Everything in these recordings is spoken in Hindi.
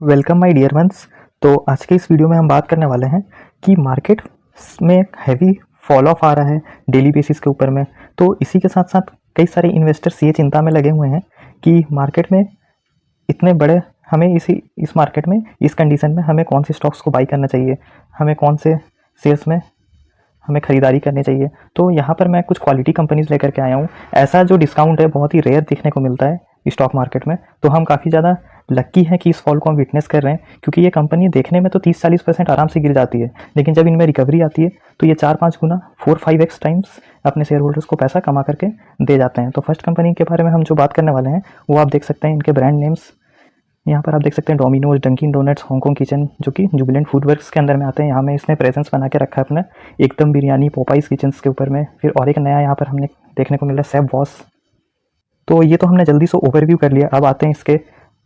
Welcome my dear ones. तो आज के इस वीडियो में हम बात करने वाले हैं कि मार्केट में हैवी फॉल ऑफ आ रहा है डेली बेसिस के ऊपर में। तो इसी के साथ साथ कई सारे इन्वेस्टर्स ये चिंता में लगे हुए हैं कि मार्केट में इतने बड़े हमें इस मार्केट में इस कंडीशन में हमें कौन से स्टॉक्स को बाई करना चाहिए, हमें कौन से शेयर्स में हमें ख़रीदारी करनी चाहिए। तो यहाँ पर मैं कुछ क्वालिटी कंपनीज लेकर के आया हूँ। ऐसा जो डिस्काउंट है बहुत ही रेयर देखने को मिलता है स्टॉक मार्केट में। तो हम काफ़ी ज़्यादा लक्की हैं कि इस फॉल को हम विटनेस कर रहे हैं, क्योंकि ये कंपनी देखने में तो 30-40% आराम से गिर जाती है, लेकिन जब इनमें रिकवरी आती है तो ये 4-5 गुना 4-5x टाइम्स अपने शेयर होल्डर्स को पैसा कमा करके दे जाते हैं। तो फर्स्ट कंपनी के बारे में हम जो बात करने वाले हैं वो आप देख सकते हैं, इनके ब्रांड नेम्स यहाँ पर आप देख सकते हैं। Domino's, Dunkin Donuts, Hong Kong kitchen जो कि जुबिलेंट फूडवर्क्स के अंदर में आते हैं। यहाँ में इसने प्रेजेंस बना के रखा है अपना एकदम बिरयानी पोपाइज किचन्स के ऊपर में। फिर और एक नया यहाँ पर हमने देखने को मिल रहा है सेफ बॉस। तो ये तो हमने जल्दी से ओवरव्यू कर लिया। अब आते हैं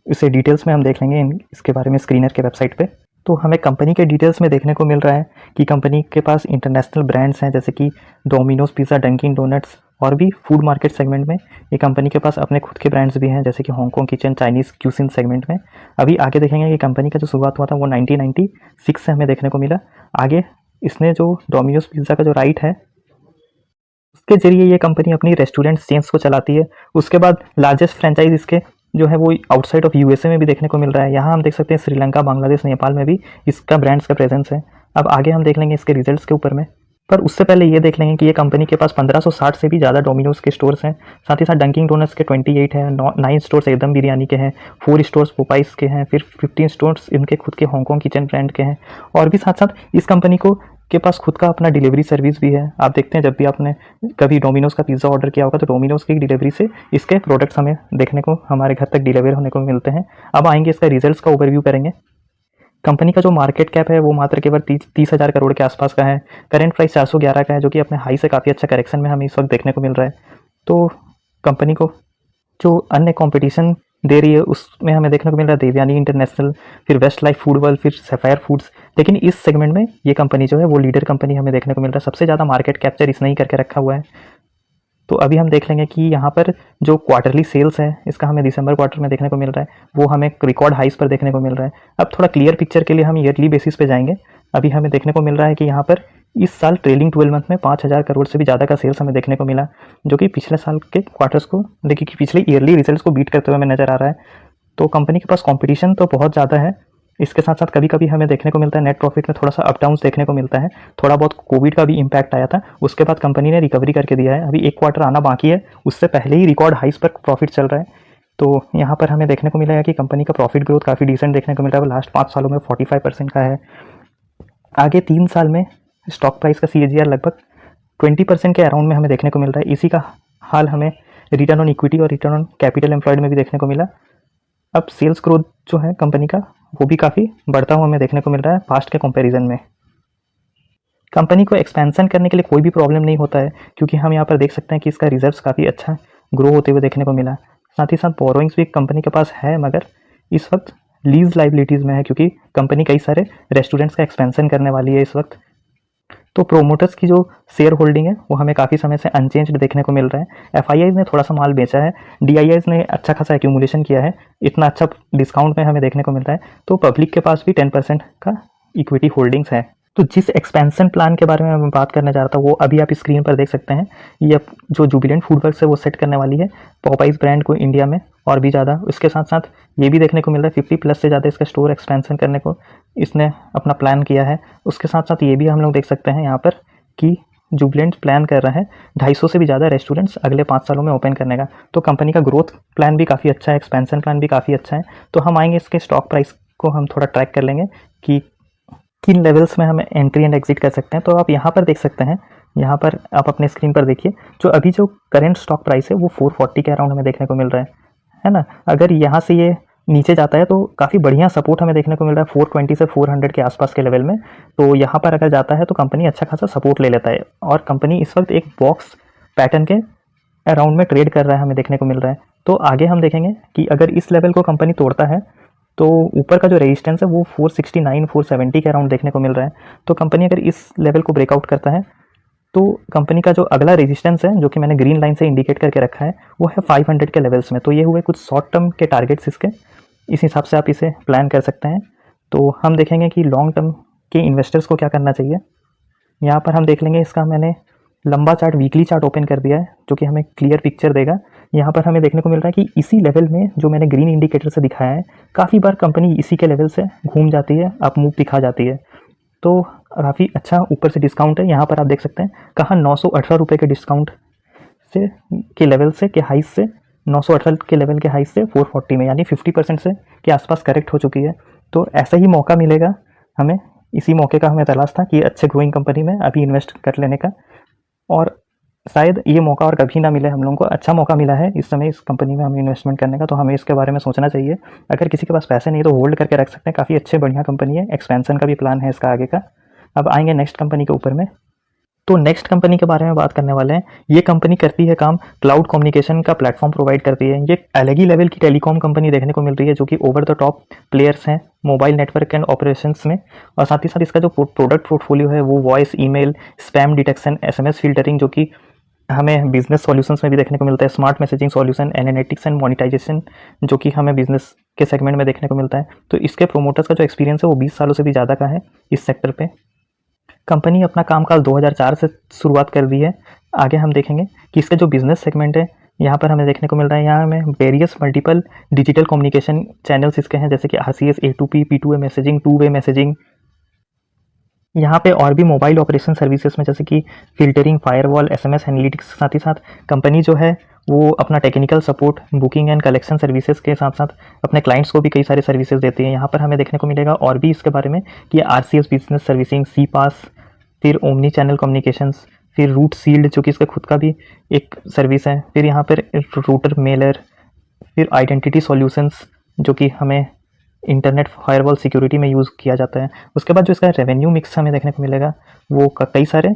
इसे डिटेल्स में हम देख लेंगे इसके बारे में स्क्रीनर के वेबसाइट पे। तो हमें कंपनी के डिटेल्स में देखने को मिल रहा है कि कंपनी के पास इंटरनेशनल ब्रांड्स हैं, जैसे कि डोमिनोज पिज़्ज़ा, डंकिन डोनट्स, और भी फूड मार्केट सेगमेंट में ये कंपनी के पास अपने खुद के ब्रांड्स भी हैं, जैसे कि Hong Kong kitchen, Chinese cuisine segment में। अभी आगे देखेंगे कि कंपनी का जो शुरुआत हुआ था वो 1996 से हमें देखने को मिला। आगे इसने जो डोमिनोज पिज़्ज़ा का जो राइट है उसके जरिए ये कंपनी अपनी रेस्टोरेंट चेन्स को चलाती है। उसके बाद लार्जेस्ट फ्रेंचाइज इसके जो है वो आउटसाइड ऑफ यूएसए में भी देखने को मिल रहा है। यहाँ हम देख सकते हैं श्रीलंका, बांग्लादेश, नेपाल में भी इसका ब्रांड्स का प्रेजेंस है। अब आगे हम देख लेंगे इसके रिजल्ट्स के ऊपर में, पर उससे पहले ये देख लेंगे कि ये कंपनी के पास 1560 से भी ज़्यादा डोमिनोज के स्टोर्स हैं। साथ ही साथ डंकिन डोनट्स के 28 हैं, 9 स्टोर्स एकदम बिरयानी के हैं, 4 स्टोर्स पोपाइस के हैं, फिर 15 स्टोर्स इनके खुद के हांगकांग किचन ब्रांड के हैं। और भी साथ साथ इस कंपनी को के पास खुद का अपना डिलीवरी सर्विस भी है। आप देखते हैं जब भी आपने कभी डोमिनोज का पिज़्ज़ा ऑर्डर किया होगा तो डोमिनोज की डिलीवरी से इसके प्रोडक्ट्स हमें देखने को हमारे घर तक डिलीवर होने को मिलते हैं। अब आएंगे इसका रिजल्ट्स का ओवरव्यू करेंगे। कंपनी का जो मार्केट कैप है वो मात्र केवल 30,000 करोड़ के आसपास का है। करंट प्राइस 411 का है, जो कि अपने हाई से काफ़ी अच्छा करेक्शन में हमें इस वक्त देखने को मिल रहा है। तो कंपनी को जो अन्य कंपटीशन दे रही है उसमें हमें देखने को मिल रहा है देवयानी इंटरनेशनल, फिर वेस्ट लाइफ फूड वर्ल्ड, फिर सफायर फूड्स। लेकिन इस सेगमेंट में ये कंपनी जो है वो लीडर कंपनी हमें देखने को मिल रहा है। सबसे ज़्यादा मार्केट कैप्चर इसने ही करके रखा हुआ है। तो अभी हम देख लेंगे कि यहाँ पर जो क्वार्टरली सेल्स है इसका हमें दिसंबर क्वार्टर में देखने को मिल रहा है, वो हमें रिकॉर्ड हाइस पर देखने को मिल रहा है। अब थोड़ा क्लियर पिक्चर के लिए हम ईयरली बेसिस पे जाएंगे। अभी हमें देखने को मिल रहा है कि यहाँ पर इस साल ट्रेलिंग 12 मंथ में 5,000 करोड़ से भी ज़्यादा का सेल्स हमें देखने को मिला, जो कि पिछले साल के क्वार्टर्स को देखिए कि पिछले ईयरली रिजल्ट्स को बीट करते हुए हमें नज़र आ रहा है। तो कंपनी के पास कॉम्पिटिशन तो बहुत ज़्यादा है। इसके साथ साथ कभी कभी हमें देखने को मिलता है नेट प्रॉफिट में थोड़ा सा अप डाउन्स देखने को मिलता है। थोड़ा बहुत कोविड का भी इम्पैक्ट आया था, उसके बाद कंपनी ने रिकवरी करके दिया है। अभी एक क्वार्टर आना बाकी है, उससे पहले ही रिकॉर्ड हाइस पर प्रॉफिट चल रहा है। तो यहाँ पर हमें देखने को मिला है कि कंपनी का प्रॉफिट ग्रोथ काफ़ी डिसेंट देखने को मिल रहा है। लास्ट 5 सालों में 45% का है। आगे 3 साल में स्टॉक प्राइस का CAGR लगभग 20% के अराउंड में हमें देखने को मिल रहा है। इसी का हाल हमें रिटर्न ऑन इक्विटी और रिटर्न ऑन कैपिटल एम्प्लॉयड में भी देखने को मिला। अब सेल्स ग्रोथ जो है कंपनी का वो भी काफ़ी बढ़ता हुआ हमें देखने को मिल रहा है पास्ट के कंपैरिजन में। कंपनी को एक्सपेंशन करने के लिए कोई भी प्रॉब्लम नहीं होता है, क्योंकि हम यहाँ पर देख सकते हैं कि इसका रिजर्व्स काफ़ी अच्छा ग्रो होते हुए देखने को मिला। साथ ही साथ बोरोइंग्स भी कंपनी के पास है, मगर इस वक्त लीज लाइबिलिटीज़ में है, क्योंकि कंपनी कई सारे रेस्टोरेंट्स का एक्सपेंशन करने वाली है इस वक्त। तो प्रोमोटर्स की जो शेयर होल्डिंग है वो हमें काफ़ी समय से अनचेंज्ड देखने को मिल रहा है। FIIs ने थोड़ा सा माल बेचा है, DIIs ने अच्छा खासा एक्यूमुलेशन किया है, इतना अच्छा डिस्काउंट में हमें देखने को मिलता है। तो पब्लिक के पास भी 10% का इक्विटी होल्डिंग्स है। तो जिस एक्सपेंशन प्लान के बारे में मैं बात करना चाह रहा था वो अभी आप स्क्रीन पर देख सकते हैं। ये जो जुबिलेंट फूडवर्क्स है वो सेट करने वाली है पॉपाइज ब्रांड को इंडिया में और भी ज़्यादा। उसके साथ साथ ये भी देखने को मिल रहा है 50+ से ज़्यादा इसका स्टोर एक्सपेंशन करने को इसने अपना प्लान किया है। उसके साथ साथ ये भी हम लोग देख सकते हैं यहाँ पर कि जुबिलेंट प्लान कर रहा है 250 से भी ज़्यादा रेस्टोरेंट्स अगले 5 सालों में ओपन करने का। तो कंपनी का ग्रोथ प्लान भी काफ़ी अच्छा है, एक्सपेंशन प्लान भी काफ़ी अच्छा है। तो हम आएंगे इसके स्टॉक प्राइस को हम थोड़ा ट्रैक कर लेंगे कि किन लेवल्स में हम एंट्री एंड एग्जिट कर सकते हैं। तो आप यहाँ पर देख सकते हैं, यहाँ पर आप अपने स्क्रीन पर देखिए जो अभी जो करंट स्टॉक प्राइस है वो 440 के अराउंड हमें देखने को मिल रहा है ना। अगर यहाँ से ये नीचे जाता है तो काफ़ी बढ़िया सपोर्ट हमें देखने को मिल रहा है 420 से 400 के आसपास के लेवल में। तो यहाँ पर अगर जाता है तो कंपनी अच्छा खासा सपोर्ट ले लेता है, और कंपनी इस वक्त एक बॉक्स पैटर्न के अराउंड में ट्रेड कर रहा है हमें देखने को मिल रहा है। तो आगे हम देखेंगे कि अगर इस लेवल को कंपनी तोड़ता है तो ऊपर का जो रेजिस्टेंस है वो 469 470 के अराउंड देखने को मिल रहा है। तो कंपनी अगर इस लेवल को ब्रेकआउट करता है तो कंपनी का जो अगला रेजिस्टेंस है, जो कि मैंने ग्रीन लाइन से इंडिकेट करके रखा है, वो है 500 के लेवल्स में। तो ये हुए कुछ शॉर्ट टर्म के टारगेट्स इसके। इस हिसाब से आप इसे प्लान कर सकते हैं। तो हम देखेंगे कि लॉन्ग टर्म के इन्वेस्टर्स को क्या करना चाहिए। यहाँ पर हम देख लेंगे, इसका मैंने लंबा चार्ट, वीकली चार्ट ओपन कर दिया है जो कि हमें क्लियर पिक्चर देगा। यहाँ पर हमें देखने को मिल रहा है कि इसी लेवल में जो मैंने ग्रीन इंडिकेटर से दिखाया है, काफ़ी बार कंपनी इसी के लेवल से घूम जाती है, अप मूव दिखा जाती है। तो काफ़ी अच्छा ऊपर से डिस्काउंट है। यहाँ पर आप देख सकते हैं कहाँ 918 के डिस्काउंट से के लेवल से के हाइस से 918 के लेवल के हाइस से 440 में, यानी 50% से के आसपास करेक्ट हो चुकी है। तो ऐसा ही मौका मिलेगा हमें, इसी मौके का हमें तलाश था कि अच्छे ग्रोइंग कंपनी में अभी इन्वेस्ट कर लेने का, और शायद ये मौका और कभी ना मिले हम लोगों को। अच्छा मौका मिला है इस समय इस कंपनी में हमें इन्वेस्टमेंट करने का, तो हमें इसके बारे में सोचना चाहिए। अगर किसी के पास पैसे नहीं तो होल्ड करके रख सकते हैं, काफ़ी अच्छे बढ़िया कंपनी है, एक्सपेंशन का भी प्लान है इसका आगे का। अब आएंगे नेक्स्ट कंपनी के ऊपर में। तो नेक्स्ट कंपनी के बारे में बात करने वाले हैं। ये कंपनी करती है काम, क्लाउड कम्युनिकेशन का प्लेटफॉर्म प्रोवाइड करती है। ये अलग ही लेवल की टेलीकॉम कंपनी देखने को मिल रही है जो कि ओवर द टॉप प्लेयर्स हैं मोबाइल नेटवर्क एंड ऑपरेशंस में। और साथ ही साथ इसका जो प्रोडक्ट पोर्टफोलियो है वो voice, email, spam detection, SMS filtering, जो कि हमें बिजनेस सॉल्यूशंस में भी देखने को मिलता है, smart messaging solution, analytics and monetisation, जो कि हमें बिजनेस के सेगमेंट में देखने को मिलता है। तो इसके प्रोमोटर्स का जो एक्सपीरियंस है वो 20 सालों से भी ज़्यादा का है इस सेक्टर पे। कंपनी अपना कामकाज 2004 से शुरुआत कर दी है। आगे हम देखेंगे कि इसका जो बिजनेस सेगमेंट है, यहाँ पर हमें देखने को मिल रहा है, यहाँ हमें various multiple digital communication channels इसके हैं, जैसे कि RCS, A2P, P2A messaging, two way messaging. यहाँ पे और भी मोबाइल ऑपरेशन सर्विसेज में जैसे कि फिल्टरिंग, फायरवॉल, SMS एनालिटिक्स, साथ ही साथ कंपनी जो है वो अपना technical support, booking and collection services के साथ साथ अपने क्लाइंट्स को भी कई सारे सर्विसेज देती है। यहाँ पर हमें देखने को मिलेगा और भी इसके बारे में कि RCS बिजनेस सर्विसिंग, CPaaS, फिर ओमनी चैनल कम्युनिकेशंस, फिर रूट सील्ड जो कि इसका खुद का भी एक सर्विस है, फिर यहाँ पर रूटर मेलर, फिर आइडेंटिटी सॉल्यूशंस जो कि हमें इंटरनेट फायरवॉल सिक्योरिटी में यूज़ किया जाता है। उसके बाद जो इसका रेवेन्यू मिक्स हमें देखने को मिलेगा वो कई सारे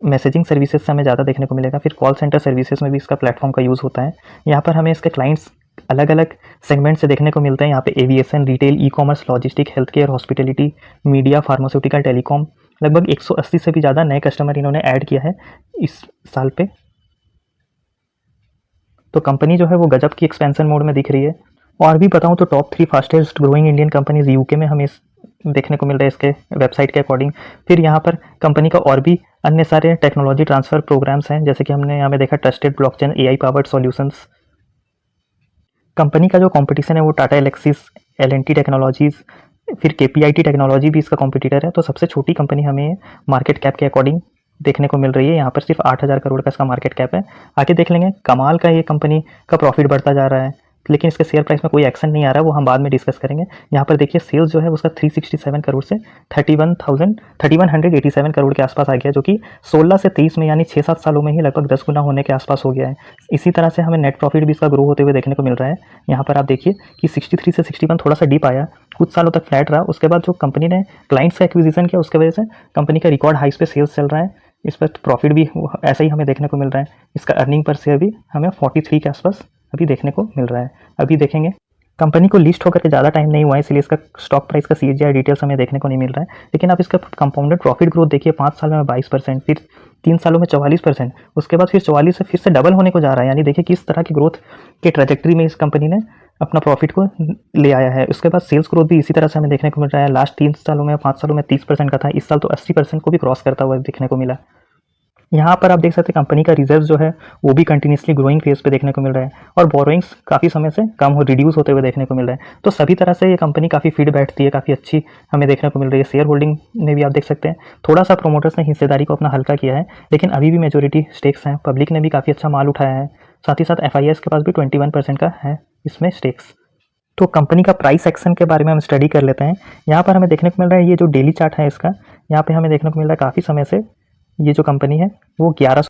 मैसेजिंग सर्विसेज से हमें ज़्यादा देखने को मिलेगा। फिर कॉल सेंटर सर्विसेज में भी इसका प्लेटफॉर्म का यूज़ होता है। यहाँ पर हमें इसके क्लाइंट्स अलग अलग सेगमेंट से देखने को मिलते हैं। यहाँ पे aviation, retail, e-commerce, logistic, health care, hospitality, media, pharmaceutical, telecom, लगभग 180 से भी ज़्यादा नए कस्टमर इन्होंने ऐड किया है इस साल पे। तो कंपनी जो है वो गजब की एक्सपेंशन मोड में दिख रही है। और भी बताऊं तो top 3 fastest growing Indian companies UK में हमें देखने को मिल रहा है इसके वेबसाइट के अकॉर्डिंग। फिर यहाँ पर कंपनी का और भी अन्य सारे टेक्नोलॉजी ट्रांसफ़र प्रोग्राम्स हैं, जैसे कि हमने यहाँ पे देखा trusted blockchain, AI powered solutions. Company का जो कंपटीशन है वो टाटा एलेक्सिस, L&T टेक्नोलॉजीज़, फिर KPIT टेक्नोलॉजी भी इसका कॉम्पिटिटर है। तो सबसे छोटी कंपनी हमें मार्केट कैप के अकॉर्डिंग देखने को मिल रही है। यहाँ पर सिर्फ 8,000 करोड़ का इसका मार्केट कैप है। आगे देख लेंगे, कमाल का ये कंपनी का प्रॉफिट बढ़ता जा रहा है, लेकिन इसके शेयर प्राइस में कोई एक्शन नहीं आ रहा है, वो हम बाद में डिस्कस करेंगे। यहाँ पर देखिए सेल्स जो है उसका 367 करोड़ से 3187 करोड़ के आसपास आ गया, जो कि 16 से 23 में यानी 6-7 सालों में ही लगभग 10 गुना होने के आसपास हो गया है। इसी तरह से हमें नेट प्रॉफिट भी इसका ग्रो होते हुए देखने को मिल रहा है। यहाँ पर आप देखिए कि 63 से 61 थोड़ा सा डिप आया, कुछ सालों तक फ्लैट रहा। उसके बाद जो कंपनी ने क्लाइंट्स का एक्विजिशन किया उसके वजह से कंपनी का रिकॉर्ड हाइस पे सेल्स चल रहा है। इस पर प्रॉफिट भी ऐसा ही हमें देखने को मिल रहा है। इसका अर्निंग पर शेयर भी हमें 43 के आसपास अभी देखने को मिल रहा है। अभी देखेंगे, कंपनी को लिस्ट होकर के ज़्यादा टाइम नहीं हुआ है, इसलिए इसका स्टॉक प्राइस का CAGR डिटेल्स हमें देखने को नहीं मिल रहा है। लेकिन आप इसका कंपाउंडेड प्रॉफिट ग्रोथ देखिए, 5 साल में 22%, फिर 3 सालों में 44%, उसके बाद फिर 44 से फिर से डबल होने को जा रहा है। यानी देखिए किस तरह की ग्रोथ के ट्रैजेक्टरी में इस कंपनी ने अपना प्रॉफिट को ले आया है। उसके बाद सेल्स ग्रोथ भी इसी तरह से हमें देखने को मिल रहा है। लास्ट 3 सालों में, 5 सालों में 30% का था, इस साल तो 80% को भी क्रॉस करता हुआ देखने को मिला। यहाँ पर आप देख सकते हैं कंपनी का रिजर्व जो है वो भी कंटिन्यूसली ग्रोइंग फेज पे देखने को मिल रहा है, और बोरोइंग्स काफ़ी समय से कम हो, रिड्यूस होते हुए देखने को मिल रहा है। तो सभी तरह से ये कंपनी काफ़ी फिट बैठती है, काफ़ी अच्छी हमें देखने को मिल रही है। शेयर होल्डिंग में भी आप देख सकते हैं थोड़ा सा प्रोमोटर्स ने हिस्सेदारी को अपना हल्का किया है, लेकिन अभी भी मेजोरिटी स्टेक्स हैं। पब्लिक ने भी काफ़ी अच्छा माल उठाया है। साथ ही साथ FIS के पास भी 21% का है इसमें स्टेक्स। तो कंपनी का प्राइस एक्शन के बारे में हम स्टडी कर लेते हैं। यहाँ पर हमें देखने को मिल रहा है ये जो डेली चार्ट है इसका, यहाँ पे हमें देखने को मिल रहा है काफ़ी समय से ये जो कंपनी है वो 1100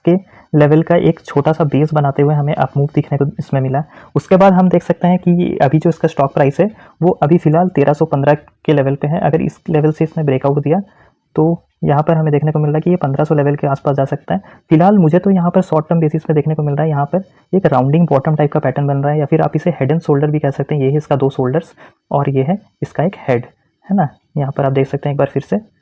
के लेवल का एक छोटा सा बेस बनाते हुए हमें अप मूव दिखने को इसमें मिला। उसके बाद हम देख सकते हैं कि अभी जो इसका स्टॉक प्राइस है वो अभी फ़िलहाल 1315 के लेवल पे है। अगर इस लेवल से इसने ब्रेकआउट दिया तो यहाँ पर हमें देखने को मिल रहा है कि ये 1500 लेवल के आसपास जा सकता है। फिलहाल मुझे तो यहाँ पर शॉर्ट टर्म बेसिस पे देखने को मिल रहा है, यहाँ पर एक राउंडिंग बॉटम टाइप का पैटर्न बन रहा है, या फिर आप इसे हेड एंड शोल्डर भी कह सकते हैं। ये है इसका 2 शोल्डर्स और ये है इसका एक हेड, है ना। यहाँ पर आप देख सकते हैं एक बार फिर से,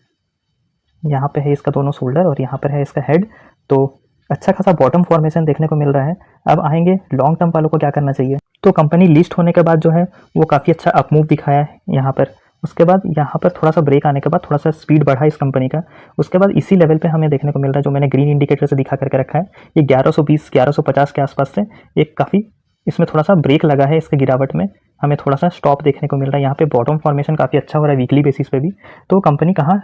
यहाँ पे है इसका दोनों शोल्डर और यहाँ पर है इसका हेड। तो अच्छा खासा बॉटम फॉर्मेशन देखने को मिल रहा है। अब आएंगे लॉन्ग टर्म वालों को क्या करना चाहिए। तो कंपनी लिस्ट होने के बाद जो है वो काफ़ी अच्छा अपमूव दिखाया है यहाँ पर। उसके बाद यहाँ पर थोड़ा सा ब्रेक आने के बाद थोड़ा सा स्पीड बढ़ा इस कंपनी का। उसके बाद इसी लेवल पे हमें देखने को मिल रहा है, जो मैंने ग्रीन इंडिकेटर से दिखा करके रखा है, ये 1120 1150 के आसपास से एक काफ़ी इसमें थोड़ा सा ब्रेक लगा है इसके गिरावट में, हमें थोड़ा सा स्टॉप देखने को मिल रहा है। यहाँ पे बॉटम फॉर्मेशन काफ़ी अच्छा हो रहा है वीकली बेसिस पे भी। तो कंपनी कहाँ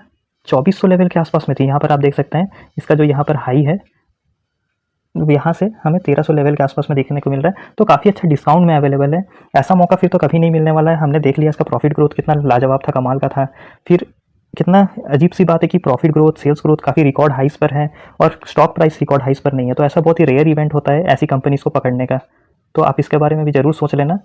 2400 लेवल के आसपास में थी, यहाँ पर आप देख सकते हैं इसका जो यहाँ पर हाई है यहाँ से हमें 1300 लेवल के आसपास में देखने को मिल रहा है। तो काफ़ी अच्छा डिस्काउंट में अवेलेबल है, ऐसा मौका फिर तो कभी नहीं मिलने वाला है। हमने देख लिया इसका प्रॉफिट ग्रोथ कितना लाजवाब था, कमाल का था। फिर कितना अजीब सी बात है कि प्रॉफिट ग्रोथ सेल्स ग्रोथ काफ़ी रिकॉर्ड हाइस पर है और स्टॉक प्राइस रिकॉर्ड हाइस पर नहीं है। तो ऐसा बहुत ही रेयर इवेंट होता है ऐसी कंपनीज को पकड़ने का। तो आप इसके बारे में भी ज़रूर सोच लेना।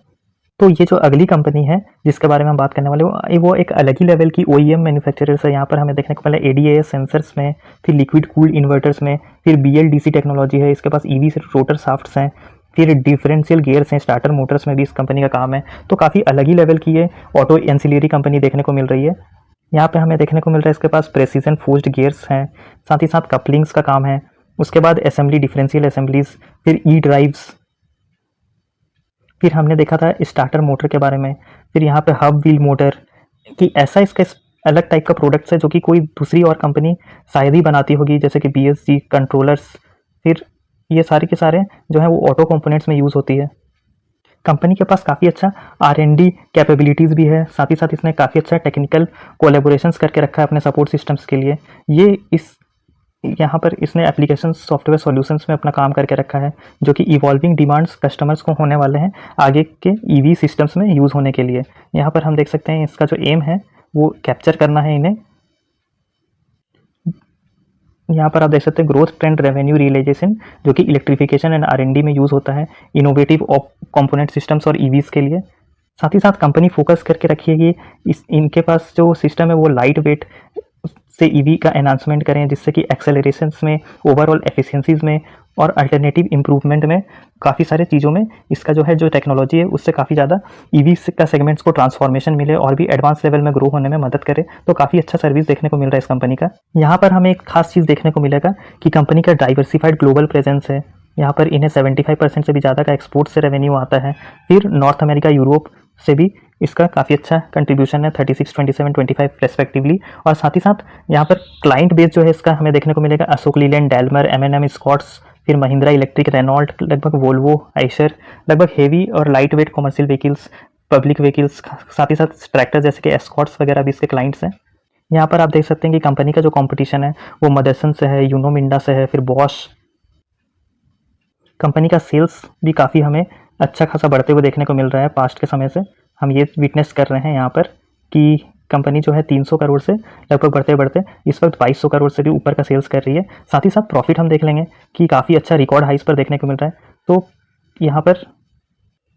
तो ये जो अगली कंपनी है जिसके बारे में हम बात करने वाले वो एक अलग ही लेवल की OEM मैन्युफैक्चरर्स है। यहाँ पर हमें देखने को मिला ADAS सेंसर्स में, फिर लिक्विड कूल्ड इन्वर्टर्स में, फिर BLDC टेक्नोलॉजी है, इसके पास EV से रोटर शाफ्ट्स हैं, फिर डिफरेंशियल गियर्स हैं, स्टार्टर मोटर्स में भी इस कंपनी का काम है। तो काफ़ी अलग ही लेवल की ये ऑटो एंसिलरी कंपनी देखने को मिल रही है। यहाँ पे हमें देखने को मिल रहा है इसके पास प्रेसिजन फोर्स्ड गियर्स हैं, साथ ही साथ कपलिंग्स का काम है। उसके बाद असेंबली डिफरेंशियल असेंबलीज, फिर ड्राइव्स, फिर हमने देखा था स्टार्टर मोटर के बारे में, फिर यहाँ पे हब व्हील मोटर कि ऐसा इसका अलग टाइप का प्रोडक्ट्स है जो कि कोई दूसरी और कंपनी शायद ही बनाती होगी, जैसे कि BSG कंट्रोलर्स। फिर ये सारे के सारे जो है वो ऑटो कंपोनेंट्स में यूज़ होती है। कंपनी के पास काफ़ी अच्छा R&D कैपेबिलिटीज़ भी है, साथ ही साथ इसने काफ़ी अच्छा टेक्निकल कोलेबोरेशंस करके रखा है अपने सपोर्ट सिस्टम्स के लिए। ये यहाँ पर इसने एप्लीकेशन सॉफ्टवेयर सॉल्यूशंस में अपना काम करके रखा है, जो कि इवॉल्विंग डिमांड्स कस्टमर्स को होने वाले हैं आगे के EV सिस्टम्स में यूज़ होने के लिए। यहाँ पर हम देख सकते हैं इसका जो एम है वो कैप्चर करना है इन्हें। यहाँ पर आप देख सकते हैं ग्रोथ ट्रेंड रेवेन्यू रियलाइजेशन, जो कि इलेक्ट्रिफिकेशन एंड R&D में यूज़ होता है इनोवेटिव कंपोनेंट सिस्टम्स और EVs के लिए। साथ ही साथ कंपनी फोकस करके रखी है कि इनके पास जो सिस्टम है वो लाइट वेट से EV का एनहांसमेंट करें, जिससे कि एक्सेलरेशंस में, ओवरऑल एफिशिएंसीज में और अल्टरनेटिव इंप्रूवमेंट में, काफ़ी सारे चीज़ों में इसका जो है जो टेक्नोलॉजी है उससे काफ़ी ज़्यादा EV का सेगमेंट्स को ट्रांसफॉर्मेशन मिले और भी एडवांस लेवल में ग्रो होने में मदद करे। तो काफ़ी अच्छा सर्विस देखने को मिल रहा है इस कंपनी का। यहाँ पर हमें एक खास चीज़ देखने को मिलेगा कि कंपनी का डाइवर्सिफाइड ग्लोबल प्रेजेंस है। यहाँ पर इन्हें 75% से भी ज़्यादा का एक्सपोर्ट से रेवेन्यू आता है। फिर नॉर्थ अमेरिका, यूरोप से भी इसका काफ़ी अच्छा कंट्रीब्यूशन है, 36, 27, 25 रेस्पेक्टिवली। और साथ ही साथ यहाँ पर क्लाइंट बेस जो है इसका हमें देखने को मिलेगा अशोक लीलैंड, डेलमर, M&M स्कॉट्स, फिर महिंद्रा इलेक्ट्रिक, रेनॉल्ट, लगभग वोल्वो, आइशर, लगभग हेवी और light weight commercial vehicles, public vehicles, साथ ही साथ ट्रैक्टर जैसे कि एस्कॉट्स वगैरह भी इसके क्लाइंट्स हैं। यहाँ पर आप देख सकते हैं कि कंपनी का जो कंपटीशन है वो मदरसन से है, यूनो मिंडा से है, फिर बॉश। कंपनी का सेल्स भी काफ़ी हमें अच्छा खासा बढ़ते हुए देखने को मिल रहा है। पास्ट के समय से हम ये विटनेस कर रहे हैं यहाँ पर कि कंपनी जो है 300 करोड़ से लगभग बढ़ते बढ़ते इस वक्त 2200 करोड़ से भी ऊपर का सेल्स कर रही है। साथ ही साथ प्रॉफिट हम देख लेंगे कि काफ़ी अच्छा रिकॉर्ड हाइस पर देखने को मिल रहा है। तो यहाँ पर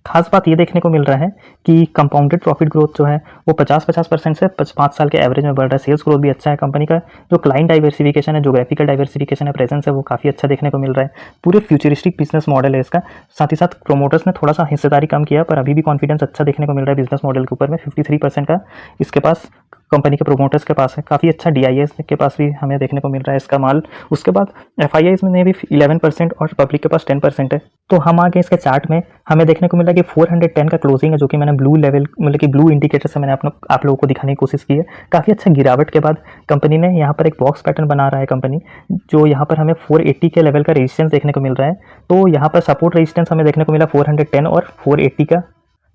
खास बात ये देखने को मिल रहा है कि कंपाउंडेड प्रॉफिट ग्रोथ जो है वो 50% से 5 साल के एवरेज में बढ़ रहा है। सेल्स ग्रोथ भी अच्छा है। कंपनी का जो क्लाइंट डाइवर्सिफिकेशन है, जोग्राफिकल डाइवर्सिफिकेशन है, प्रेजेंस है, वो काफ़ी अच्छा देखने को मिल रहा है। पूरे फ्यूचरिस्टिक बिजनेस मॉडल है इसका। साथ ही साथ प्रोमोटर्स ने थोड़ा सा हिस्सेदारी कम किया, पर अभी भी कॉन्फिडेंस अच्छा देखने को मिल रहा है बिजनेस मॉडल के ऊपर में। 53% का इसके पास कंपनी के प्रोमोटर्स के पास है। काफ़ी अच्छा DIS के पास भी हमें देखने को मिल रहा है इसका माल। उसके बाद FIIs में भी 11% और पब्लिक के पास 10% है। तो हम आगे इसके चार्ट में हमें देखने को मिला कि 410 का क्लोजिंग है, जो कि मैंने ब्लू लेवल मतलब कि ब्लू इंडिकेटर से मैंने आप लोगों को दिखाने की कोशिश की है। काफ़ी अच्छा गिरावट के बाद कंपनी ने यहाँ पर एक बॉक्स पैटर्न बना रहा है कंपनी, जो यहाँ पर हमें 480 के लेवल का रेजिस्टेंस देखने को मिल रहा है। तो यहाँ पर सपोर्ट रेजिस्टेंस हमें देखने को मिला 410 और 480 का।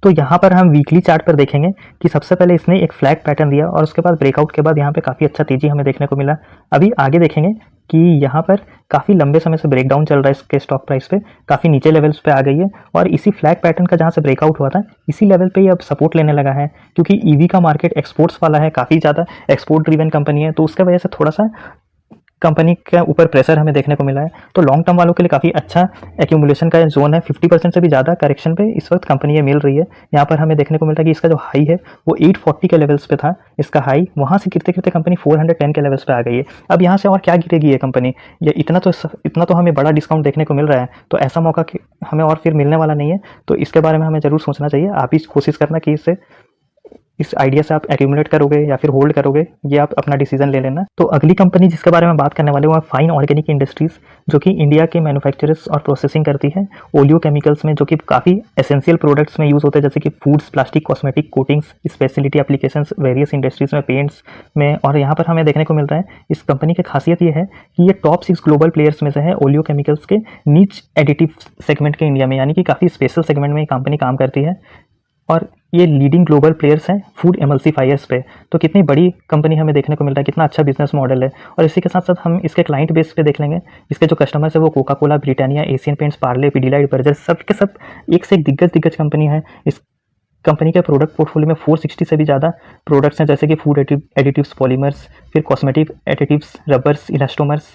तो यहाँ पर हम वीकली चार्ट पर देखेंगे कि सबसे पहले इसने एक फ्लैग पैटर्न दिया और उसके बाद ब्रेकआउट के बाद यहाँ पे काफ़ी अच्छा तेजी हमें देखने को मिला। अभी आगे देखेंगे कि यहाँ पर काफ़ी लंबे समय से ब्रेकडाउन चल रहा है इसके स्टॉक प्राइस पे, काफ़ी नीचे लेवल्स पे आ गई है और इसी फ्लैग पैटर्न का जहाँ से ब्रेकआउट हुआ था इसी लेवल पे ही अब सपोर्ट लेने लगा है, क्योंकि EV का मार्केट एक्सपोर्ट्स वाला है, काफ़ी ज़्यादा एक्सपोर्ट ड्रिवन कंपनी है। तो उसके वजह से थोड़ा सा कंपनी के ऊपर प्रेशर हमें देखने को मिला है। तो लॉन्ग टर्म वालों के लिए काफ़ी अच्छा एक्यूमुलेशन का जोन है। 50% से भी ज़्यादा करेक्शन पे इस वक्त कंपनी ये मिल रही है। यहाँ पर हमें देखने को मिलता है कि इसका जो हाई है वो 840 के लेवल्स पे था इसका हाई, वहाँ से गिरते गिरते कंपनी 410 के लेवल्स पे आ गई है। अब यहाँ से और क्या गिरेगी ये कंपनी, ये इतना तो हमें बड़ा डिस्काउंट देखने को मिल रहा है, तो ऐसा मौका हमें और फिर मिलने वाला नहीं है। तो इसके बारे में हमें ज़रूर सोचना चाहिए। आप ही कोशिश करना कि इससे इस आइडिया से आप एक्यूमुलेट करोगे या फिर होल्ड करोगे, ये आप अपना डिसीजन ले लेना। तो अगली कंपनी जिसके बारे में बात करने वाले वो है फाइन ऑर्गेनिक इंडस्ट्रीज़, जो कि इंडिया के मैन्युफैक्चरर्स और प्रोसेसिंग करती है ओलियो केमिकल्स में, जो कि काफ़ी एसेंशियल प्रोडक्ट्स में यूज़ होते हैं, जैसे कि foods, plastic, cosmetic, coatings, speciality applications, various industries में, पेंट्स में। और यहाँ पर हमें देखने को मिल रहा है इस कंपनी की खासियत ये है कि ये टॉप 6 ग्लोबल प्लेयर्स में से है ओलियो केमिकल्स के नीच एडिटिव सेगमेंट के इंडिया में, यानी कि काफ़ी स्पेशल सेगमेंट में ये कंपनी काम करती है। और ये लीडिंग ग्लोबल प्लेयर्स हैं फूड एमल्सीफायर्स पे। तो कितनी बड़ी कंपनी हमें देखने को मिल रहा है, कितना अच्छा बिजनेस मॉडल है। और इसी के साथ साथ हम इसके क्लाइंट बेस पे देख लेंगे। इसके जो कस्टमर्स है वो Coca Cola, Britannia, Asian paints, Parle, Pidilite, Berger, सब के सब एक से एक दिग्गज कंपनी है। इस कंपनी के प्रोडक्ट पोर्टफोलियो में 460 से भी ज़्यादा प्रोडक्ट्स हैं, जैसे कि फूड एडिटिव्स, पॉलीमर्स, फिर कॉस्मेटिक एडिटिव्स, रबर्स, इलास्टोमर्स,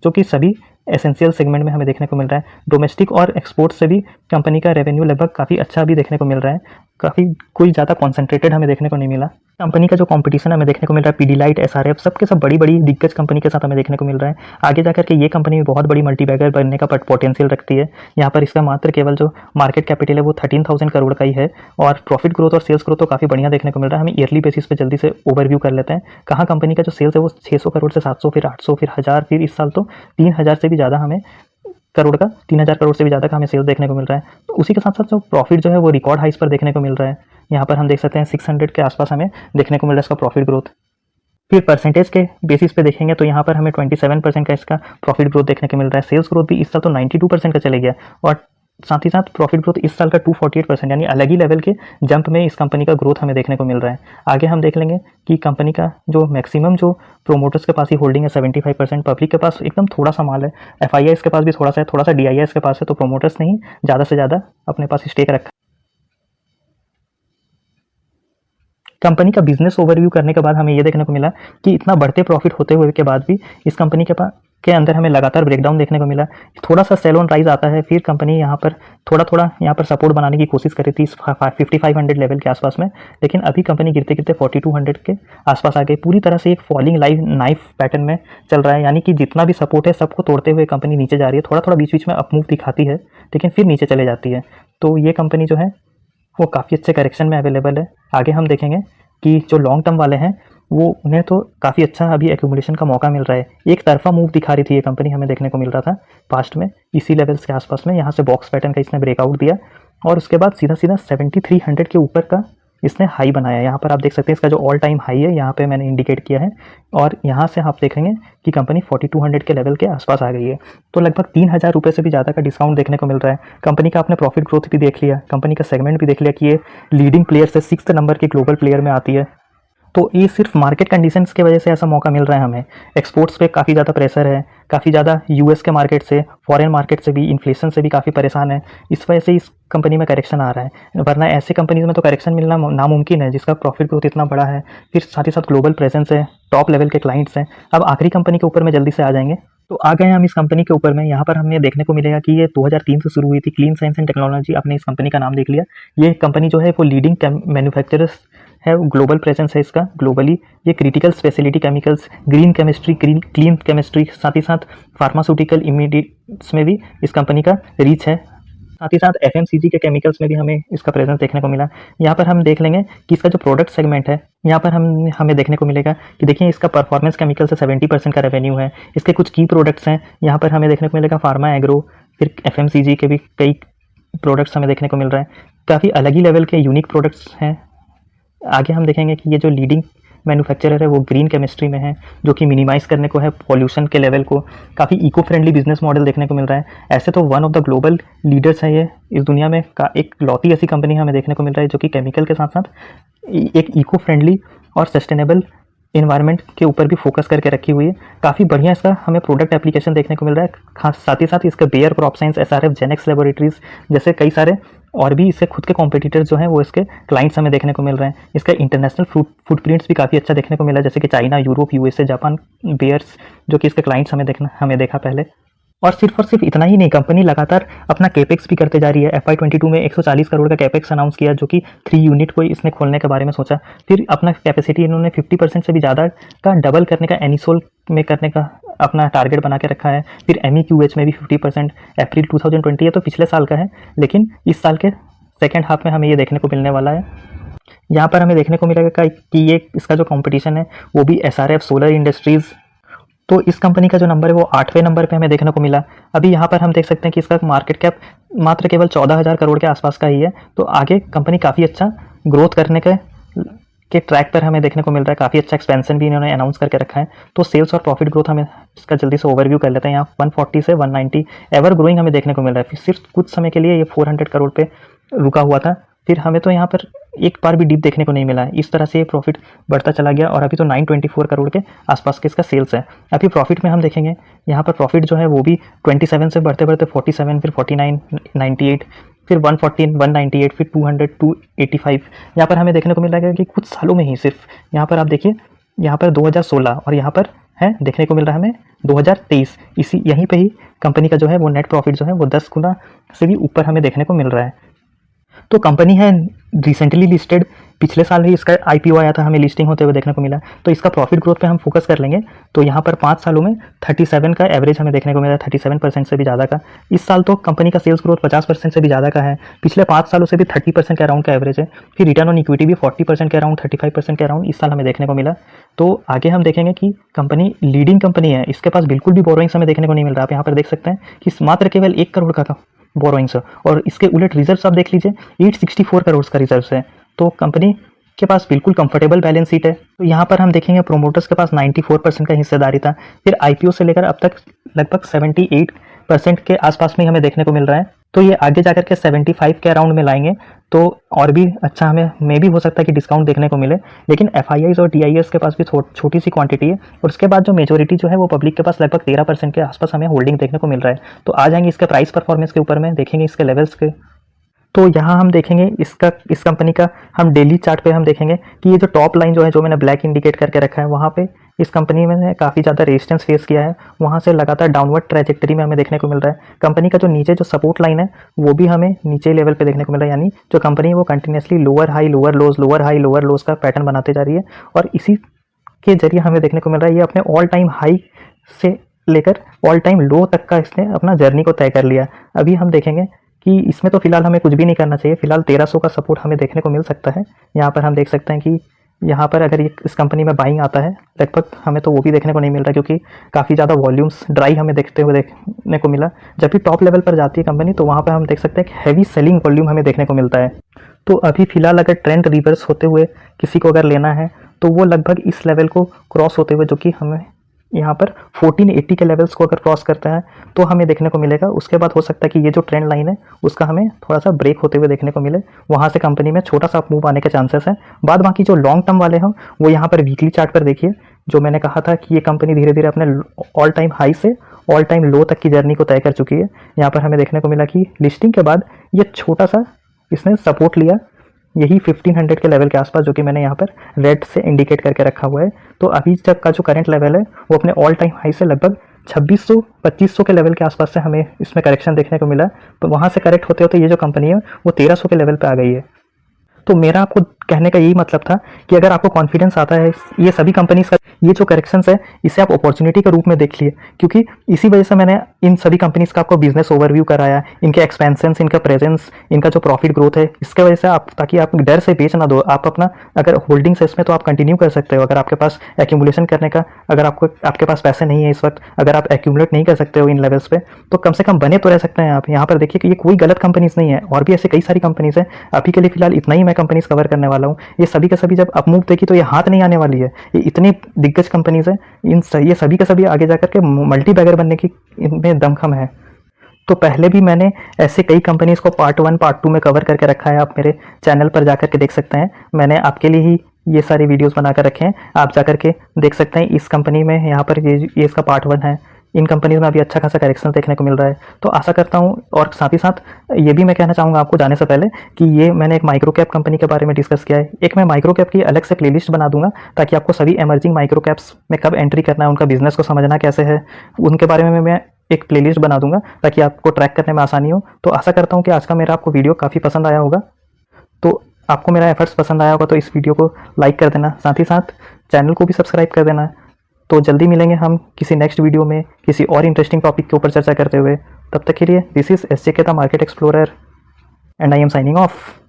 जो कि सभी एसेंशियल सेगमेंट में हमें देखने को मिल रहा है। डोमेस्टिक और एक्सपोर्ट से भी कंपनी का रेवेन्यू लगभग काफ़ी अच्छा भी देखने को मिल रहा है, काफ़ी कोई ज़्यादा कॉन्सेंट्रेटेड हमें देखने को नहीं मिला। कंपनी का जो कंपटीशन हमें देखने को मिल रहा है पीडीलाइट, एसआरएफ, सबके सब बड़ी दिग्गज कंपनी के साथ हमें देखने को मिल रहा है। आगे जाकर के ये कंपनी बहुत बड़ी मल्टीबैगर बनने का पोटेंशियल रखती है। यहाँ पर इसका मात्र केवल जो मार्केट कैपिटल है वो 13,000 करोड़ का ही है, और प्रॉफिट ग्रोथ और सेल्स ग्रोथ तो काफ़ी बढ़िया देखने को मिल रहा है। हमें ईयरली बेसिस पे जल्दी से ओवरव्यू कर लेते हैं। कहाँ कंपनी का जो सेल्स है वो 600 करोड़ से 700, फिर 800, फिर 1000, फिर इस साल तो 3000 से भी ज़्यादा हमें करोड़ का 3000 करोड़ से भी ज़्यादा का हमें सेल्स देखने को मिल रहा है। तो उसी के साथ साथ जो प्रॉफिट जो है वो रिकॉर्ड हाइस पर देखने को मिल रहा है। यहाँ पर हम देख सकते हैं 600 के आसपास हमें देखने को मिल रहा है इसका प्रॉफिट ग्रोथ। फिर परसेंटेज के बेसिस पे देखेंगे तो यहाँ पर हमें 27% का इसका प्रॉफिट ग्रोथ देखने को मिल रहा है। सेल्स ग्रोथ भी इस साल तो 92% का चले गया, और साथ ही साथ प्रॉफिट ग्रोथ इस साल का 248%, यानी अलग ही लेवल के जंप में इस कंपनी का ग्रोथ हमें देखने को मिल रहा है। आगे हम देख लेंगे कि कंपनी का जो मैक्सिमम जो प्रोमोटर्स के पास ही होल्डिंग है 75%, पब्लिक के पास एकदम थोड़ा सा माल है, एफआईआईस के पास भी थोड़ा सा है, थोड़ा सा डीआईआईएस के पास है, तो प्रोमोटर्स ने ही ज़्यादा से ज़्यादा अपने पास स्टेक रखा। कंपनी का बिजनेस ओवरव्यू करने के बाद हमें ये देखने को मिला कि इतना बढ़ते प्रॉफिट होते हुए के बाद भी इस कंपनी के अंदर हमें लगातार ब्रेकडाउन देखने को मिला। थोड़ा सा सेल ऑन राइज आता है, फिर कंपनी यहाँ पर थोड़ा यहाँ पर सपोर्ट बनाने की कोशिश करी थी 5500 लेवल के आसपास में, लेकिन अभी कंपनी गिरते गिरते 4200 के आसपास आ गई। पूरी तरह से एक फॉलिंग नाइफ पैटर्न में चल रहा है, यानी कि जितना भी सपोर्ट है सबको तोड़ते हुए कंपनी नीचे जा रही है। थोड़ा बीच बीच में अपमूव दिखाती है, लेकिन फिर नीचे चले जाती है। तो ये कंपनी जो है वो काफ़ी अच्छे करेक्शन में अवेलेबल है। आगे हम देखेंगे कि जो लॉन्ग टर्म वाले हैं वो उन्हें तो काफ़ी अच्छा अभी एक्यूमुलेशन का मौका मिल रहा है। एक तरफा मूव दिखा रही थी ये कंपनी, हमें देखने को मिल रहा था पास्ट में इसी लेवल्स के आसपास में। यहाँ से बॉक्स पैटर्न का इसने ब्रेकआउट दिया और उसके बाद सीधा 7300 के ऊपर का इसने हाई बनाया। यहाँ पर आप देख सकते हैं इसका जो ऑल टाइम हाई है यहाँ पे मैंने इंडिकेट किया है, और यहाँ से आप देखेंगे कि कंपनी 4200 के लेवल के आसपास आ गई है। तो लगभग 3000 रुपये से भी ज़्यादा का डिस्काउंट देखने को मिल रहा है। कंपनी का आपने प्रॉफिट ग्रोथ भी देख लिया, कंपनी का सेगमेंट भी देख लिया कि ये लीडिंग प्लेयर से 6th नंबर के ग्लोबल प्लेयर में आती है। तो ये सिर्फ मार्केट कंडीशंस की वजह से ऐसा मौका मिल रहा है हमें। एक्सपोर्ट्स पे काफ़ी ज़्यादा प्रेशर है, काफ़ी ज़्यादा यूएस के मार्केट से, फॉरेन मार्केट से भी, इन्फ्लेशन से भी काफ़ी परेशान है। इस वजह से इस कंपनी में करेक्शन आ रहा है, वरना ऐसे कंपनीज में तो करेक्शन मिलना नामुमकिन है जिसका प्रॉफिट ग्रोथ इतना बड़ा है। फिर साथ ही साथ ग्लोबल प्रेजेंस है, टॉप लेवल के क्लाइंट्स हैं। अब आखिरी कंपनी के ऊपर में जल्दी से आ जाएंगे। तो आ गए हम इस कंपनी के ऊपर में। यहाँ पर हमें देखने को मिलेगा कि ये 2003 से शुरू हुई थी। क्लीन साइंस एंड टेक्नोलॉजी, आपने इस कंपनी का नाम देख लिया। ये कंपनी जो है वो लीडिंग मैन्युफैक्चरर्स है, ग्लोबल प्रेजेंस है इसका ग्लोबली। ये critical speciality chemicals, green chemistry, clean chemistry, साथ ही साथ फार्मास्यूटिकल इमीडिएट्स में भी इस कंपनी का रीच है। साथ ही साथ एफएमसीजी के केमिकल्स में भी हमें इसका प्रेजेंस देखने को मिला। यहाँ पर हम देख लेंगे कि इसका जो प्रोडक्ट सेगमेंट है, यहाँ पर हमें देखने को मिलेगा कि देखिए इसका परफॉर्मेंस केमिकल से 70% का रेवेन्यू है। इसके कुछ की प्रोडक्ट्स हैं, यहाँ पर हमें देखने को मिलेगा फार्मा, एग्रो, फिर एफएमसीजी के भी कई प्रोडक्ट्स हमें देखने को मिल रहा है। काफ़ी अलग ही लेवल के यूनिक प्रोडक्ट्स हैं। आगे हम देखेंगे कि ये जो लीडिंग मैन्युफैक्चरर है वो ग्रीन केमिस्ट्री में है, जो कि मिनिमाइज़ करने को है पॉल्यूशन के लेवल को। काफ़ी इको फ्रेंडली बिजनेस मॉडल देखने को मिल रहा है। ऐसे तो one of the global leaders है ये इस दुनिया में का, एक लौती ऐसी कंपनी हमें देखने को मिल रहा है जो कि केमिकल के साथ साथ एक इको फ्रेंडली और सस्टेनेबल इन्वायरमेंट के ऊपर भी फोकस करके रखी हुई है। काफ़ी बढ़िया इसका हमें प्रोडक्ट एप्लीकेशन देखने को मिल रहा है। खास साथ ही साथ इसका Bayer crop science, SRF, Genex laboratories जैसे कई सारे और भी इसके खुद के कॉम्पिटिटर्स जो हैं वो इसके क्लाइंट्स हमें देखने को मिल रहे हैं। इसका इंटरनेशनल फुटप्रिंट्स भी काफ़ी अच्छा देखने को मिला, जैसे कि China, Europe, USA, Japan buyers जो कि इसके क्लाइंट्स हमें देखा पहले। और सिर्फ इतना ही नहीं, कंपनी लगातार अपना कैपेक्स भी करते जा रही है। FY22 में 140 करोड़ का कैपेक्स अनाउंस किया, जो कि 3 यूनिट को इसने खोलने के बारे में सोचा। फिर अपना कैपेसिटी इन्होंने 50% से भी ज़्यादा का डबल करने का, एनिसोल में करने का अपना टारगेट बना के रखा है। फिर MEQH में भी 50%, अप्रैल 2020 है तो पिछले साल का है, लेकिन इस साल के सेकेंड हाफ में हमें ये देखने को मिलने वाला है यहाँ पर हमें देखने को मिलेगा कि ये इसका जो कंपटीशन है वो भी SRF सोलर इंडस्ट्रीज़। तो इस कंपनी का जो नंबर है वो 8वें नंबर पे हमें देखने को मिला। अभी यहाँ पर हम देख सकते हैं कि इसका मार्केट कैप मात्र केवल 14,000 करोड़ के आसपास का ही है। तो आगे कंपनी काफ़ी अच्छा ग्रोथ करने के ट्रैक पर हमें देखने को मिल रहा है। काफ़ी अच्छा एक्सपेंशन भी इन्होंने अनाउंस करके रखा है। तो सेल्स और प्रॉफिट ग्रोथ हमें इसका जल्दी से ओवरव्यू कर लेते हैं। यहाँ 140 से 190 एवर ग्रोइंग हमें देखने को मिल रहा है। सिर्फ कुछ समय के लिए ये 400 करोड़ पे रुका हुआ था, फिर हमें तो यहाँ पर एक बार भी डिप देखने को नहीं मिला है। इस तरह से ये प्रॉफिट बढ़ता चला गया और अभी तो 924 करोड़ के आसपास के इसका सेल्स है। अभी प्रॉफिट में हम देखेंगे, यहाँ पर प्रॉफिट जो है वो भी 27 से बढ़ते बढ़ते 47, फिर 49, 98, फिर 114, 198, फिर 200, 285। यहाँ पर हमें देखने को मिल रहा है कि कुछ सालों में ही सिर्फ यहाँ पर आप देखिए, यहाँ पर 2016 और यहाँ पर है देखने को मिल रहा है हमें 2023। इसी यहीं पे ही कंपनी का जो है वो नेट प्रॉफिट जो है वो 10 गुना से भी ऊपर हमें देखने को मिल रहा है। तो कंपनी है रिसेंटली लिस्टेड, पिछले साल ही इसका IPO आया था, हमें लिस्टिंग होते हुए देखने को मिला। तो इसका प्रॉफिट ग्रोथ पे हम फोकस कर लेंगे। तो यहाँ पर 5 सालों में 37 का एवरेज हमें देखने को मिला है, 37% से भी ज़्यादा का। इस साल तो कंपनी का सेल्स ग्रोथ 50% से भी ज़्यादा का है। पिछले 5 सालों से भी 30% के अराउंड का एवरेज है। फिर रिटर्न ऑन इक्विटी भी 40% के अराउंड, 35% के अराउंड इस साल हमें देखने को मिला। तो आगे हम देखेंगे कि कंपनी लीडिंग कंपनी है, इसके पास बिल्कुल भी बोरोइंग्स हमें देखने को नहीं मिल रहा। आप यहाँ पर देख सकते हैं कि मात्र केवल 1 करोड़ का बोरोइंग्स है और इसके उलट रिजर्व्स आप देख लीजिए 864 करोड़ का रिजर्व्स है। तो कंपनी के पास बिल्कुल कंफर्टेबल बैलेंस शीट है। तो यहाँ पर हम देखेंगे प्रोमोटर्स के पास 94% का हिस्सेदारी था। फिर IPO से लेकर अब तक लगभग 78% के आसपास में हमें देखने को मिल रहा है। तो ये आगे जाकर के 75 के अराउंड में लाएंगे तो और भी अच्छा हमें भी हो सकता है कि डिस्काउंट देखने को मिले। लेकिन FIIs और DIS के पास भी छोटी सी क्वांटिटी है और उसके बाद जो मेजोरिटी जो है वो पब्लिक के पास लगभग 13% के आसपास हमें होल्डिंग देखने को मिल रहा है। तो आ जाएंगे इसके प्राइस परफॉर्मेंस के ऊपर में, देखेंगे इसके लेवल्स के। तो यहाँ हम देखेंगे इस कंपनी का हम डेली चार्ट पे हम देखेंगे कि ये जो टॉप लाइन जो है, जो मैंने ब्लैक इंडिकेट करके रखा है, वहाँ पे इस कंपनी में काफ़ी ज़्यादा रेजिस्टेंस फेस किया है। वहाँ से लगातार डाउनवर्ड ट्रैजेक्टरी में हमें देखने को मिल रहा है। कंपनी का जो नीचे जो सपोर्ट लाइन है वो भी हमें नीचे लेवल पे देखने को मिल रहा है, यानी जो कंपनी है वो कंटिन्यूसली लोअर हाई लोअर लोज, लोअर हाई लोअर लोज का पैटर्न बनाते जा रही है और इसी के जरिए हमें देखने को मिल रहा है ये अपने ऑल टाइम हाई से लेकर ऑल टाइम लो तक का इसने अपना जर्नी को तय कर लिया। अभी हम देखेंगे कि इसमें तो फिलहाल हमें कुछ भी नहीं करना चाहिए। फिलहाल 1300 का सपोर्ट हमें देखने को मिल सकता है। यहाँ पर हम देख सकते हैं कि यहाँ पर अगर ये इस कंपनी में बाइंग आता है लगभग हमें तो वो भी देखने को नहीं मिल रहा, क्योंकि काफ़ी ज़्यादा वॉल्यूम्स ड्राई हमें देखने को मिला। जब भी टॉप लेवल पर जाती है कंपनी तो वहाँ पर हम देख सकते हैं कि हैवी सेलिंग वॉल्यूम हमें देखने को मिलता है। तो अभी फिलहाल अगर ट्रेंड रिवर्स होते हुए किसी को अगर लेना है तो वो लगभग इस लेवल को क्रॉस होते हुए, जो कि हमें यहाँ पर 1480 के लेवल्स को अगर क्रॉस करता है तो हमें देखने को मिलेगा। उसके बाद हो सकता है कि ये जो ट्रेंड लाइन है उसका हमें थोड़ा सा ब्रेक होते हुए देखने को मिले, वहाँ से कंपनी में छोटा सा मूव आने के चांसेस हैं। बाद बाकी जो लॉन्ग टर्म वाले हैं वो यहाँ पर वीकली चार्ट पर देखिए, जो मैंने कहा था कि ये कंपनी धीरे धीरे अपने ऑल टाइम हाई से ऑल टाइम लो तक की जर्नी को तय कर चुकी है। यहाँ पर हमें देखने को मिला कि लिस्टिंग के बाद ये छोटा सा इसने सपोर्ट लिया, यही 1500 के लेवल के आसपास, जो कि मैंने यहाँ पर रेड से इंडिकेट करके रखा हुआ है। तो अभी तक का जो करंट लेवल है वो अपने ऑल टाइम हाई से लगभग 2600-2500 के लेवल के आसपास से हमें इसमें करेक्शन देखने को मिला। तो वहाँ से करेक्ट होते होते ये जो कंपनी है वो 1300 के लेवल पे आ गई है। तो मेरा आपको कहने का यही मतलब था कि अगर आपको कॉन्फिडेंस आता है ये सभी कंपनीज का ये जो करेक्शंस है इसे आप अपॉर्चुनिटी के रूप में देख लिए, क्योंकि इसी वजह से मैंने इन सभी कंपनीज का आपको बिजनेस ओवरव्यू कराया, इनके एक्सपेंशंस, इनका प्रेजेंस, इनका जो प्रॉफिट ग्रोथ है, इसके वजह से आप, ताकि आप डर से बेच ना दो। आप अपना अगर होल्डिंग्स है इसमें तो आप कंटिन्यू कर सकते हो। अगर आपके पास एक्यूमुलेशन करने का, अगर आपके पास पैसे नहीं है इस वक्त, अगर आप एक्यूमुलेट नहीं कर सकते हो इन लेवल्स पे, तो कम से कम बने तो रह सकते हैं आप। यहाँ पर देखिए कि ये कोई गलत कंपनीज नहीं है, और भी ऐसे कई सारी कंपनीज है। अभी के लिए फिलहाल इतना ही मैं कंपनीज कवर करने वाला हूँ। ये सभी का सभी जब अपमूव देखी तो ये हाथ नहीं आने वाली है। ये इतनी दिग्गज कंपनीज है, ये सभी का सभी आगे जाकर के मल्टी बैगर बनने की इनमें दमखम है। तो पहले भी मैंने ऐसे कई कंपनीज को पार्ट 1 पार्ट 2 में कवर करके रखा है, आप मेरे चैनल पर जाकर के देख सकते हैं। मैंने आपके लिए ही ये सारे वीडियोस बनाकर रखे हैं, आप जाकर के देख सकते हैं। इस कंपनी में यहाँ पर ये इसका पार्ट 1 है। इन कंपनीज में अभी अच्छा खासा करेक्शन देखने को मिल रहा है। तो आशा करता हूँ, और साथ ही साथ ये भी मैं कहना चाहूँगा आपको जाने से पहले कि ये मैंने एक माइक्रो कैप कंपनी के बारे में डिस्कस किया है। एक मैं माइक्रो कैप की अलग से प्लेलिस्ट बना दूंगा, ताकि आपको सभी एमर्जिंग माइक्रो कैप्स में कब एंट्री करना है, उनका बिजनेस को समझना कैसे है, उनके बारे में मैं एक प्लेलिस्ट बना दूंगा ताकि आपको ट्रैक करने में आसानी हो। तो आशा करता हूँ कि आज का मेरा आपको वीडियो काफ़ी पसंद आया होगा। तो आपको मेरा एफर्ट्स पसंद आया होगा तो इस वीडियो को लाइक कर देना, साथ ही साथ चैनल को भी सब्सक्राइब कर देना। तो जल्दी मिलेंगे हम किसी नेक्स्ट वीडियो में किसी और इंटरेस्टिंग टॉपिक के ऊपर चर्चा करते हुए। तब तक के लिए this is SJK the market explorer and I am signing off.